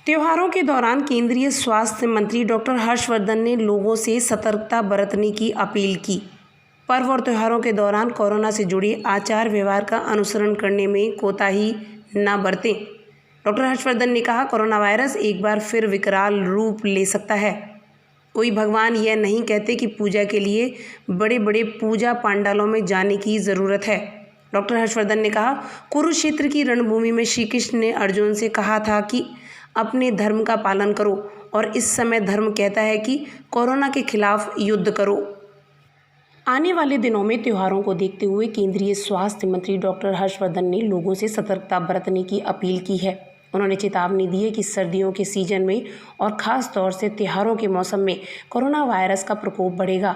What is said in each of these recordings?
त्योहारों के दौरान केंद्रीय स्वास्थ्य मंत्री डॉक्टर हर्षवर्धन ने लोगों से सतर्कता बरतने की अपील की। पर्व और त्योहारों के दौरान कोरोना से जुड़े आचार व्यवहार का अनुसरण करने में कोताही न बरतें। डॉक्टर हर्षवर्धन ने कहा, कोरोना वायरस एक बार फिर विकराल रूप ले सकता है। कोई भगवान यह नहीं कहते कि पूजा के लिए बड़े बड़े पूजा पंडालों में जाने की ज़रूरत है। डॉक्टर हर्षवर्धन ने कहा, कुरुक्षेत्र की रणभूमि में श्री कृष्ण ने अर्जुन से कहा था कि अपने धर्म का पालन करो, और इस समय धर्म कहता है कि कोरोना के खिलाफ युद्ध करो। आने वाले दिनों में त्योहारों को देखते हुए केंद्रीय स्वास्थ्य मंत्री डॉक्टर हर्षवर्धन ने लोगों से सतर्कता बरतने की अपील की है। उन्होंने चेतावनी दी है कि सर्दियों के सीजन में और ख़ास तौर से त्योहारों के मौसम में कोरोना वायरस का प्रकोप बढ़ेगा।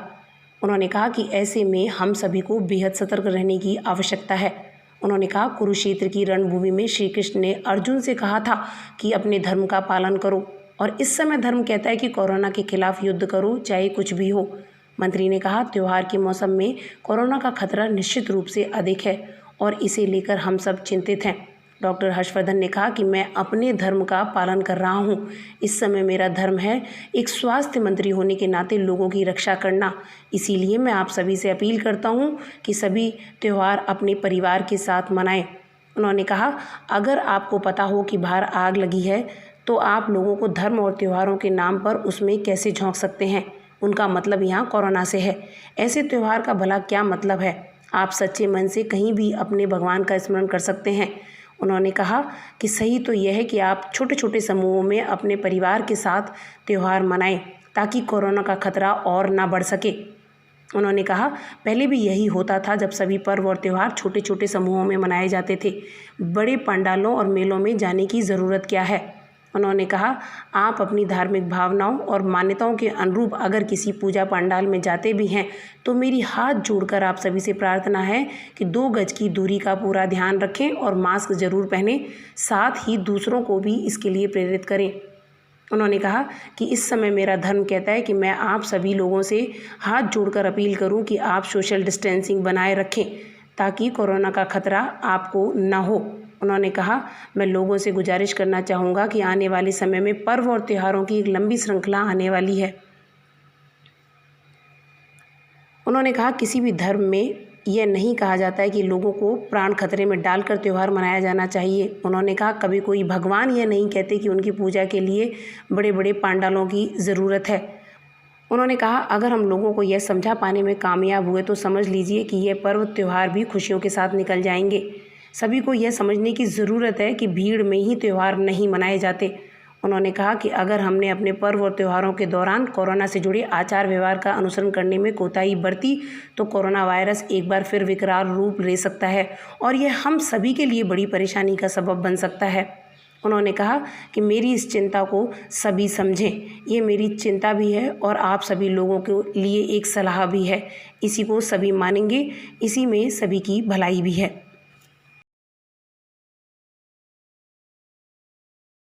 उन्होंने कहा कि ऐसे में हम सभी को बेहद सतर्क रहने की आवश्यकता है। उन्होंने कहा, कुरुक्षेत्र की रणभूमि में श्री कृष्ण ने अर्जुन से कहा था कि अपने धर्म का पालन करो, और इस समय धर्म कहता है कि कोरोना के खिलाफ युद्ध करो, चाहे कुछ भी हो। मंत्री ने कहा, त्योहार के मौसम में कोरोना का खतरा निश्चित रूप से अधिक है और इसे लेकर हम सब चिंतित हैं। डॉक्टर हर्षवर्धन ने कहा कि मैं अपने धर्म का पालन कर रहा हूं। इस समय मेरा धर्म है एक स्वास्थ्य मंत्री होने के नाते लोगों की रक्षा करना। इसीलिए मैं आप सभी से अपील करता हूं कि सभी त्यौहार अपने परिवार के साथ मनाएं। उन्होंने कहा, अगर आपको पता हो कि बाहर आग लगी है तो आप लोगों को धर्म और त्योहारों के नाम पर उसमें कैसे झोंक सकते हैं। उनका मतलब यहाँ कोरोना से है। ऐसे त्यौहार का भला क्या मतलब है। आप सच्चे मन से कहीं भी अपने भगवान का स्मरण कर सकते हैं। उन्होंने कहा कि सही तो यह है कि आप छोटे छोटे समूहों में अपने परिवार के साथ त्यौहार मनाएं, ताकि कोरोना का खतरा और ना बढ़ सके। उन्होंने कहा, पहले भी यही होता था जब सभी पर्व और त्यौहार छोटे छोटे समूहों में मनाए जाते थे। बड़े पंडालों और मेलों में जाने की ज़रूरत क्या है। उन्होंने कहा, आप अपनी धार्मिक भावनाओं और मान्यताओं के अनुरूप अगर किसी पूजा पंडाल में जाते भी हैं तो मेरी हाथ जोड़कर आप सभी से प्रार्थना है कि 2 गज की दूरी का पूरा ध्यान रखें और मास्क ज़रूर पहनें। साथ ही दूसरों को भी इसके लिए प्रेरित करें। उन्होंने कहा कि इस समय मेरा धर्म कहता है कि मैं आप सभी लोगों से हाथ जोड़कर अपील करूं कि आप सोशल डिस्टेंसिंग बनाए रखें, ताकि कोरोना का खतरा आपको न हो। उन्होंने कहा, मैं लोगों से गुजारिश करना चाहूँगा कि आने वाले समय में पर्व और त्योहारों की एक लंबी श्रृंखला आने वाली है। उन्होंने कहा, किसी भी धर्म में यह नहीं कहा जाता है कि लोगों को प्राण खतरे में डालकर त्यौहार मनाया जाना चाहिए। उन्होंने कहा, कभी कोई भगवान यह नहीं कहते कि उनकी पूजा के लिए बड़े बड़े पंडालों की ज़रूरत है। उन्होंने कहा, अगर हम लोगों को यह समझा पाने में कामयाब हुए तो समझ लीजिए कि यह पर्व त्यौहार भी खुशियों के साथ निकल जाएंगे। सभी को यह समझने की ज़रूरत है कि भीड़ में ही त्यौहार नहीं मनाए जाते। उन्होंने कहा कि अगर हमने अपने पर्व और त्योहारों के दौरान कोरोना से जुड़े आचार व्यवहार का अनुसरण करने में कोताही बरती तो कोरोना वायरस एक बार फिर विकराल रूप ले सकता है और यह हम सभी के लिए बड़ी परेशानी का सबब बन सकता है। उन्होंने कहा कि मेरी इस चिंता को सभी समझें। ये मेरी चिंता भी है और आप सभी लोगों के लिए एक सलाह भी है। इसी को सभी मानेंगे, इसी में सभी की भलाई भी है।